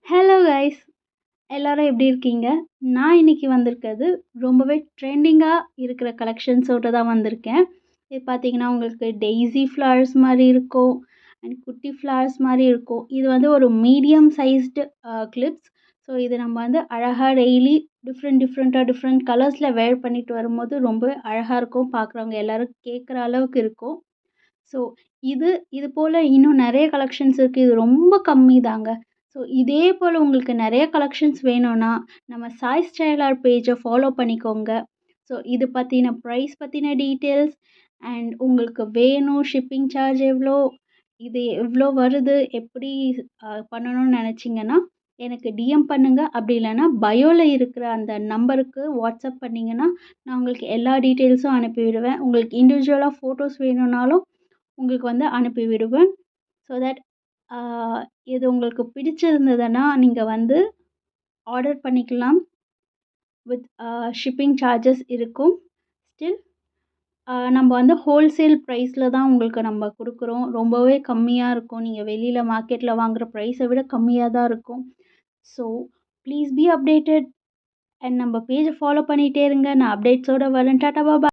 Hello guys! எல்லாரும் எப்படி இருக்கீங்க? நான் இன்னைக்கு வந்திருக்கிறது ரொம்பவே ட்ரெண்டிங்கா இருக்கிற கலெக்ஷன்ஸோட தான் வந்திருக்கேன். இது பார்த்தீங்கன்னா, உங்களுக்கு டெய்ஸி ஃப்ளவர்ஸ் மாரி இருக்கும். அண்ட் குட்டி ஃப்ளவர்ஸ் மாரி இருக்கும். இது வந்து ஒரு மீடியம் சைஸ்டு கிளிப்ஸ். ஸோ இது நம்ம வந்து அழகா டெய்லி டிஃப்ரெண்ட் கலர்ஸில் வேர் பண்ணிட்டு வரும்போது ரொம்பவே அழகா இருக்கும். பார்க்குறவங்க எல்லாரும் கேட்குற அளவுக்கு இருக்கும். ஸோ இது இது போல் இன்னும் நிறைய கலெக்ஷன்ஸ் இருக்குது. இது ரொம்ப கம்மி தாங்க. ஸோ இதே போல் உங்களுக்கு நிறைய கலெக்ஷன்ஸ் வேணும்னா நம்ம சாய் ஸ்டைல் ஆர்ட் பேஜை ஃபாலோ பண்ணிக்கோங்க. ஸோ இது பற்றின ப்ரைஸ் பற்றின டீட்டெயில்ஸ் அண்ட் உங்களுக்கு வேணும் ஷிப்பிங் சார்ஜ் எவ்வளோ, இது எவ்வளோ வருது, எப்படி பண்ணணும்னு நினச்சிங்கன்னா எனக்கு டிஎம் பண்ணுங்கள். அப்படி இல்லைன்னா பயோவில் இருக்கிற அந்த நம்பருக்கு வாட்ஸ்அப் பண்ணிங்கன்னா நான் உங்களுக்கு எல்லா டீட்டெயில்ஸும் அனுப்பிவிடுவேன். உங்களுக்கு இண்டிவிஜுவலாக ஃபோட்டோஸ் வேணும்னாலும் உங்களுக்கு வந்து அனுப்பி விடுவேன். ஸோ தட் இது உங்களுக்கு பிடிச்சிருந்ததுன்னா நீங்கள் வந்து ஆர்டர் பண்ணிக்கலாம். வித் ஷிப்பிங் சார்ஜஸ் இருக்கும். ஸ்டில் நம்ம வந்து ஹோல்சேல் ப்ரைஸில் தான் உங்களுக்கு நம்ம கொடுக்குறோம். ரொம்பவே கம்மியாக இருக்கும். நீங்கள் வெளியில் மார்க்கெட்டில் வாங்குகிற ப்ரைஸை விட கம்மியாக தான் இருக்கும். So please be updated and நம்ம பேஜை ஃபாலோ பண்ணிகிட்டே இருங்க. நான் அப்டேட்ஸோடு வரேன். டாட்டா பாய்.